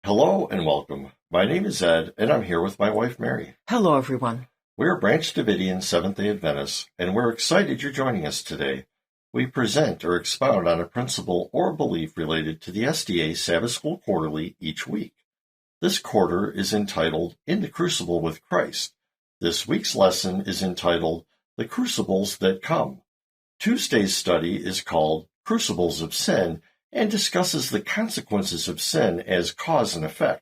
Hello and welcome. My name is Ed, and I'm here with my wife, Mary. Hello, everyone. We're Branch Davidian Seventh-Day Adventists, and we're excited you're joining us today. We present or expound on a principle or belief related to the SDA Sabbath School Quarterly each week. This quarter is entitled In the Crucible with Christ. This week's lesson is entitled The Crucibles That Come. Tuesday's study is called Crucibles of Sin and discusses the consequences of sin as cause and effect.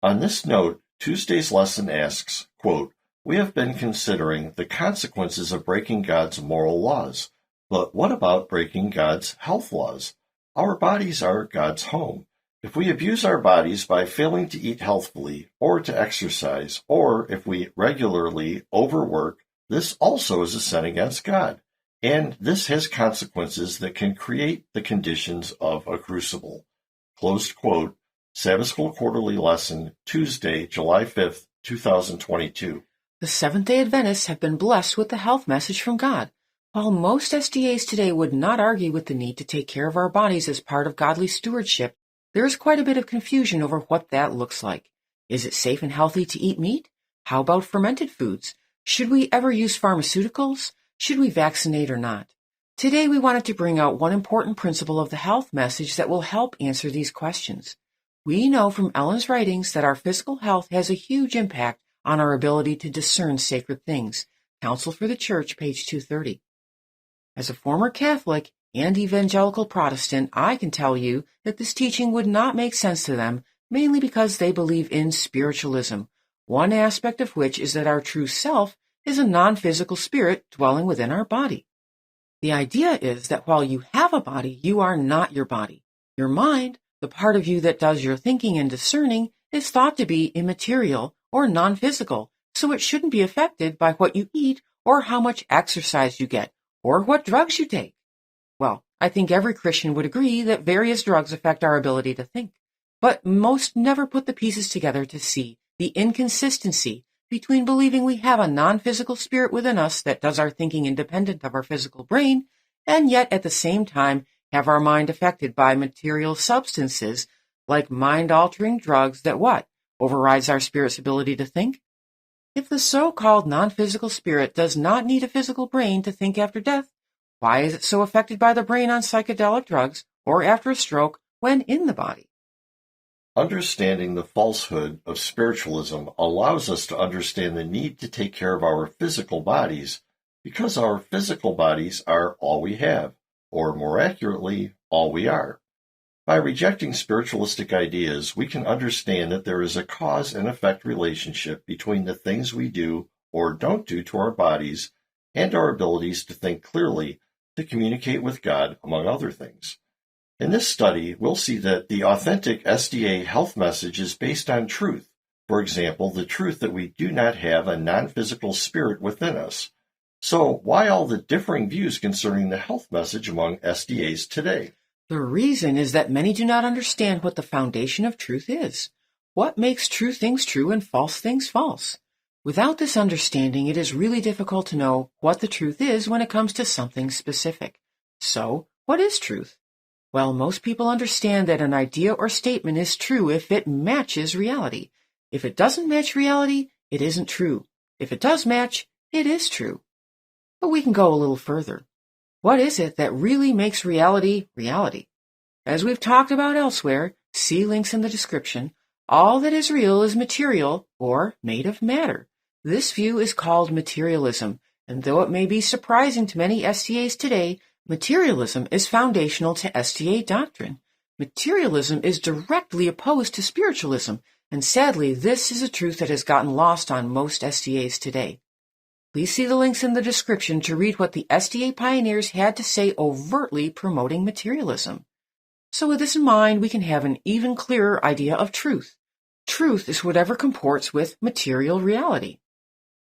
On this note, Tuesday's lesson asks, quote, "We have been considering the consequences of breaking God's moral laws, but what about breaking God's health laws? Our bodies are God's home. If we abuse our bodies by failing to eat healthfully or to exercise, or if we regularly overwork, this also is a sin against God. And this has consequences that can create the conditions of a crucible." Closed quote. Sabbath School Quarterly Lesson, Tuesday, July 5th, 2022. The Seventh-day Adventists have been blessed with the health message from God. While most SDAs today would not argue with the need to take care of our bodies as part of godly stewardship, there is quite a bit of confusion over what that looks like. Is it safe and healthy to eat meat? How about fermented foods? Should we ever use pharmaceuticals? Should we vaccinate or not? Today we wanted to bring out one important principle of the health message that will help answer these questions. We know from Ellen's writings that our physical health has a huge impact on our ability to discern sacred things. Counsel for the Church, page 230. As a former Catholic and evangelical Protestant, I can tell you that this teaching would not make sense to them, mainly because they believe in spiritualism, one aspect of which is that our true self is a non-physical spirit dwelling within our body. The idea is that while you have a body, you are not your body. Your mind, the part of you that does your thinking and discerning, is thought to be immaterial or non-physical, so it shouldn't be affected by what you eat or how much exercise you get or what drugs you take. Well, I think every Christian would agree that various drugs affect our ability to think, but most never put the pieces together to see the inconsistency between believing we have a non-physical spirit within us that does our thinking independent of our physical brain, and yet at the same time have our mind affected by material substances like mind-altering drugs that what? Overrides our spirit's ability to think? If the so-called non-physical spirit does not need a physical brain to think after death, why is it so affected by the brain on psychedelic drugs or after a stroke when in the body? Understanding the falsehood of spiritualism allows us to understand the need to take care of our physical bodies because our physical bodies are all we have, or more accurately, all we are. By rejecting spiritualistic ideas, we can understand that there is a cause and effect relationship between the things we do or don't do to our bodies and our abilities to think clearly, to communicate with God, among other things. In this study, we'll see that the authentic SDA health message is based on truth. For example, the truth that we do not have a non-physical spirit within us. So why all the differing views concerning the health message among SDAs today? The reason is that many do not understand what the foundation of truth is. What makes true things true and false things false? Without this understanding, it is really difficult to know what the truth is when it comes to something specific. So, what is truth? Well, most people understand that an idea or statement is true if it matches reality. If it doesn't match reality, it isn't true. If it does match, it is true. But we can go a little further. What is it that really makes reality reality? As we've talked about elsewhere, see links in the description, all that is real is material or made of matter. This view is called materialism, and though it may be surprising to many SDAs today, materialism is foundational to SDA doctrine. Materialism is directly opposed to spiritualism, and sadly, this is a truth that has gotten lost on most SDAs today. Please see the links in the description to read what the SDA pioneers had to say overtly promoting materialism. So with this in mind, we can have an even clearer idea of truth. Truth is whatever comports with material reality.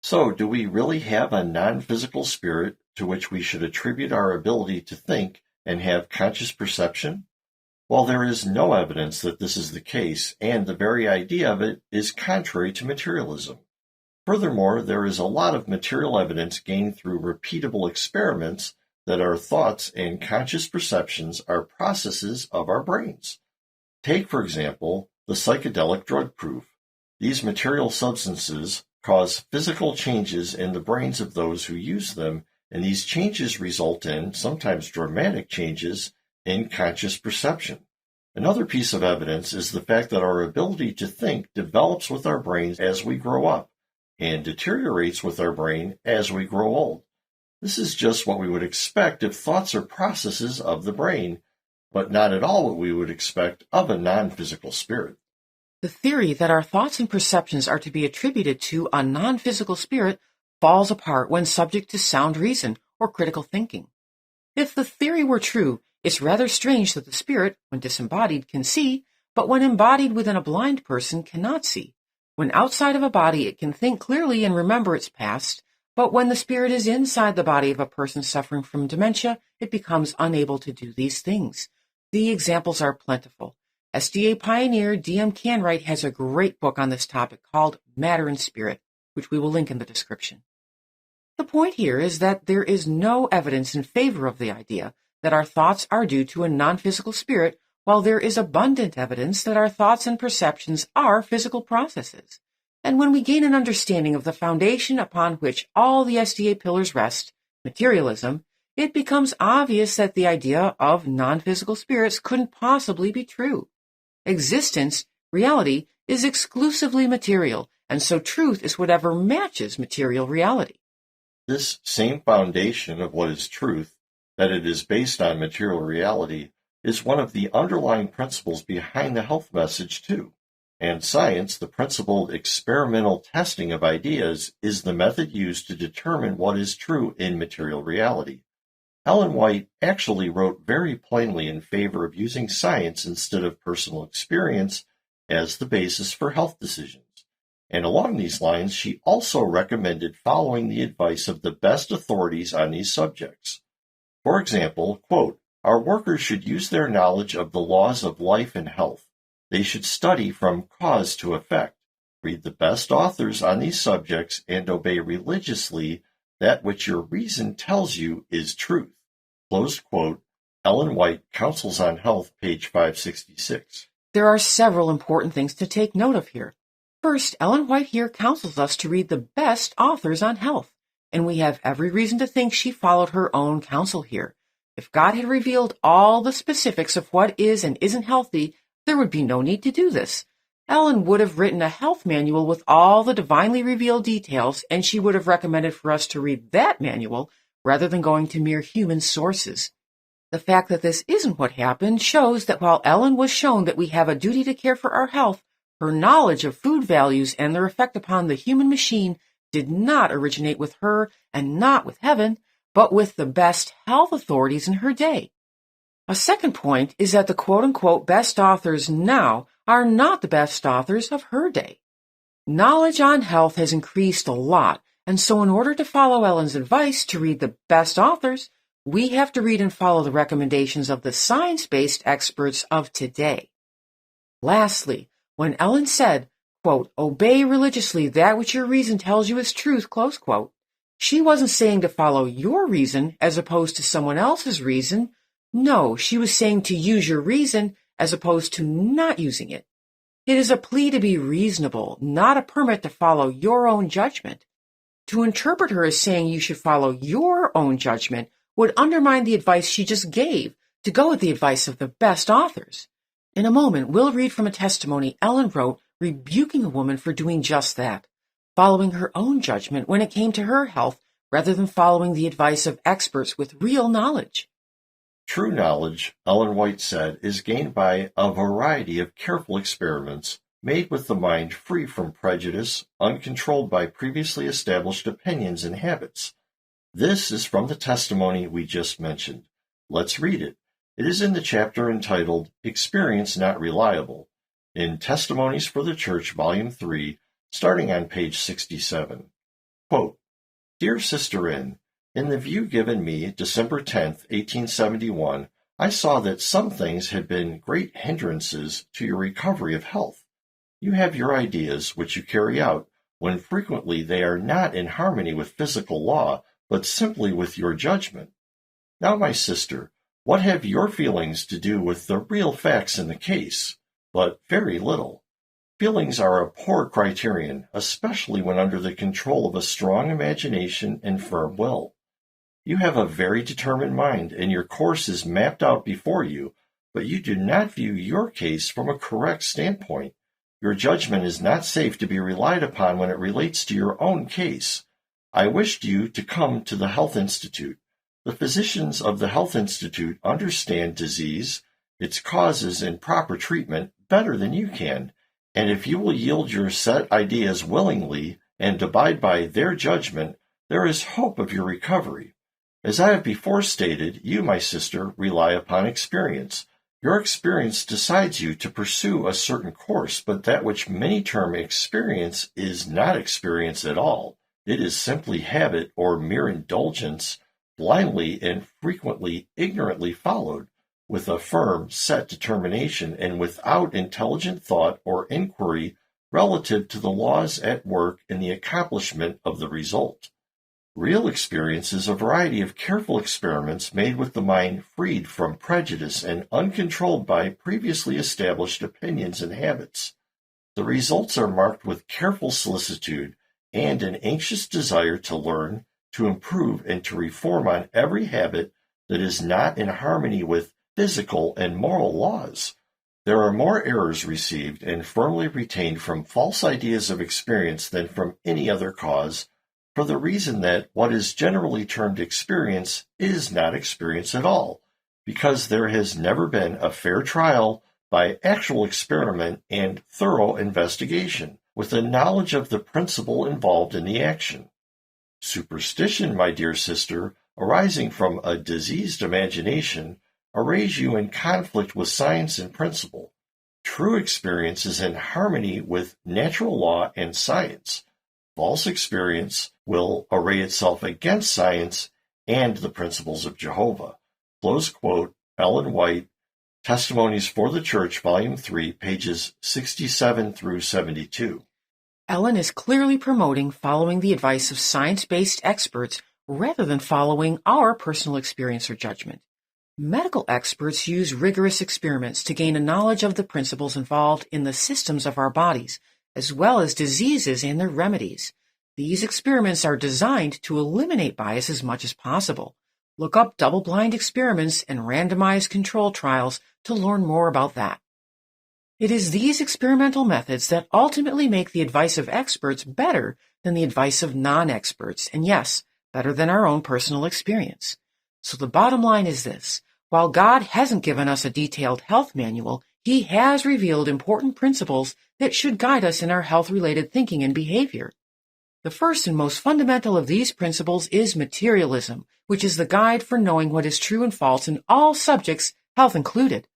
So, do we really have a non-physical spirit to which we should attribute our ability to think and have conscious perception? Well, there is no evidence that this is the case, and the very idea of it is contrary to materialism. Furthermore, there is a lot of material evidence gained through repeatable experiments that our thoughts and conscious perceptions are processes of our brains. Take, for example, the psychedelic drug proof. These material substances cause physical changes in the brains of those who use them, and these changes result in, sometimes dramatic changes, in conscious perception. Another piece of evidence is the fact that our ability to think develops with our brains as we grow up, and deteriorates with our brain as we grow old. This is just what we would expect if thoughts are processes of the brain, but not at all what we would expect of a non-physical spirit. The theory that our thoughts and perceptions are to be attributed to a non-physical spirit falls apart when subject to sound reason or critical thinking. If the theory were true, it's rather strange that the spirit, when disembodied, can see, but when embodied within a blind person cannot see. When outside of a body, it can think clearly and remember its past, but when the spirit is inside the body of a person suffering from dementia, it becomes unable to do these things. The examples are plentiful. SDA pioneer D.M. Canwright has a great book on this topic called Matter and Spirit, which we will link in the description. The point here is that there is no evidence in favor of the idea that our thoughts are due to a non-physical spirit, while there is abundant evidence that our thoughts and perceptions are physical processes. And when we gain an understanding of the foundation upon which all the SDA pillars rest, materialism, it becomes obvious that the idea of non-physical spirits couldn't possibly be true. Existence, reality, is exclusively material, and so truth is whatever matches material reality. This same foundation of what is truth, that it is based on material reality, is one of the underlying principles behind the health message too. And science, the principled experimental testing of ideas, is the method used to determine what is true in material reality. Ellen White actually wrote very plainly in favor of using science instead of personal experience as the basis for health decisions. And along these lines, she also recommended following the advice of the best authorities on these subjects. For example, quote, "Our workers should use their knowledge of the laws of life and health. They should study from cause to effect, read the best authors on these subjects, and obey religiously that which your reason tells you is truth." Close quote. Ellen White, Counsels on Health, page 566. There are several important things to take note of here. First, Ellen White here counsels us to read the best authors on health, and we have every reason to think she followed her own counsel here. If God had revealed all the specifics of what is and isn't healthy, there would be no need to do this. Ellen would have written a health manual with all the divinely revealed details, and she would have recommended for us to read that manual rather than going to mere human sources. The fact that this isn't what happened shows that while Ellen was shown that we have a duty to care for our health, her knowledge of food values and their effect upon the human machine did not originate with her and not with heaven, but with the best health authorities in her day. A second point is that the quote-unquote best authors now are not the best authors of her day. Knowledge on health has increased a lot, and so in order to follow Ellen's advice to read the best authors, we have to read and follow the recommendations of the science-based experts of today. Lastly, when Ellen said, quote, "Obey religiously that which your reason tells you is truth," close quote, she wasn't saying to follow your reason as opposed to someone else's reason. No, she was saying to use your reason as opposed to not using it. It is a plea to be reasonable, not a permit to follow your own judgment. To interpret her as saying you should follow your own judgment would undermine the advice she just gave to go with the advice of the best authors. In a moment, we'll read from a testimony Ellen wrote rebuking a woman for doing just that, following her own judgment when it came to her health rather than following the advice of experts with real knowledge. True knowledge, Ellen White said, is gained by a variety of careful experiments made with the mind free from prejudice, uncontrolled by previously established opinions and habits. This is from the testimony we just mentioned. Let's read it. It is in the chapter entitled Experience Not Reliable, in Testimonies for the Church, Volume 3, starting on page 67. Quote, "Dear Sister in the view given me December 10th, 1871, I saw that some things had been great hindrances to your recovery of health. You have your ideas, which you carry out, when frequently they are not in harmony with physical law, but simply with your judgment. Now, my sister, what have your feelings to do with the real facts in the case? But very little. Feelings are a poor criterion, especially when under the control of a strong imagination and firm will. You have a very determined mind, and your course is mapped out before you, but you do not view your case from a correct standpoint. Your judgment is not safe to be relied upon when it relates to your own case. I wished you to come to the Health Institute. The physicians of the Health Institute understand disease, its causes, and proper treatment better than you can, and if you will yield your set ideas willingly and abide by their judgment, there is hope of your recovery. As I have before stated, you, my sister, rely upon experience. Your experience decides you to pursue a certain course, but that which many term experience is not experience at all. It is simply habit or mere indulgence, blindly and frequently ignorantly followed, with a firm, set determination and without intelligent thought or inquiry relative to the laws at work in the accomplishment of the result. Real experience is a variety of careful experiments made with the mind freed from prejudice and uncontrolled by previously established opinions and habits. The results are marked with careful solicitude and an anxious desire to learn, to improve, and to reform on every habit that is not in harmony with physical and moral laws. There are more errors received and firmly retained from false ideas of experience than from any other cause, for the reason that what is generally termed experience is not experience at all, because there has never been a fair trial by actual experiment and thorough investigation, with a knowledge of the principle involved in the action. Superstition, my dear sister, arising from a diseased imagination, arrays you in conflict with science and principle. True experience is in harmony with natural law and science. False experience will array itself against science and the principles of Jehovah. Close quote, Ellen White, Testimonies for the Church, Volume 3, pages 67 through 72. Ellen is clearly promoting following the advice of science-based experts rather than following our personal experience or judgment. Medical experts use rigorous experiments to gain a knowledge of the principles involved in the systems of our bodies, as well as diseases and their remedies. These experiments are designed to eliminate bias as much as possible. Look up double-blind experiments and randomized control trials to learn more about that. It is these experimental methods that ultimately make the advice of experts better than the advice of non-experts, and yes, better than our own personal experience. So the bottom line is this. While God hasn't given us a detailed health manual, He has revealed important principles that should guide us in our health-related thinking and behavior. The first and most fundamental of these principles is materialism, which is the guide for knowing what is true and false in all subjects, health included.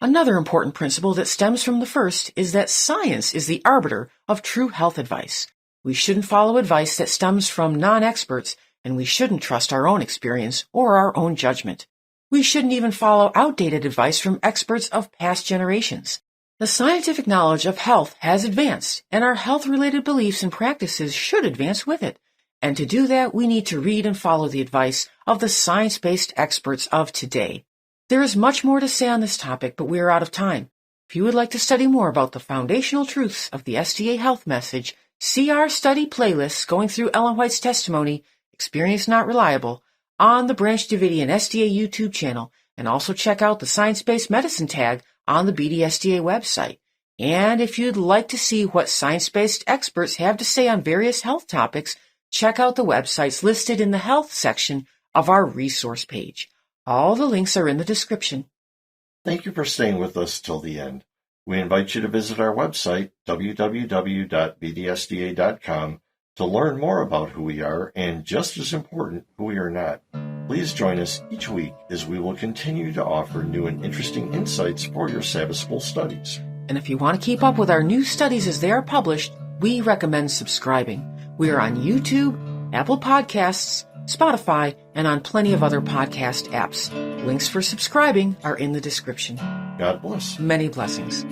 Another important principle that stems from the first is that science is the arbiter of true health advice. We shouldn't follow advice that stems from non-experts, and we shouldn't trust our own experience or our own judgment. We shouldn't even follow outdated advice from experts of past generations. The scientific knowledge of health has advanced, and our health-related beliefs and practices should advance with it. And to do that, we need to read and follow the advice of the science-based experts of today. There is much more to say on this topic, but we are out of time. If you would like to study more about the foundational truths of the SDA health message, see our study playlists going through Ellen White's testimony, Experience Not Reliable, on the Branch Davidian SDA YouTube channel, and also check out the science-based medicine tag on the BDSDA website. And if you'd like to see what science-based experts have to say on various health topics, check out the websites listed in the health section of our resource page. All the links are in the description. Thank you for staying with us till the end. We invite you to visit our website, www.bdsda.com, to learn more about who we are and, just as important, who we are not. Please join us each week as we will continue to offer new and interesting insights for your Sabbath School studies. And if you want to keep up with our new studies as they are published, we recommend subscribing. We are on YouTube, Apple Podcasts, Spotify, and on plenty of other podcast apps. Links for subscribing are in the description. God bless. Many blessings.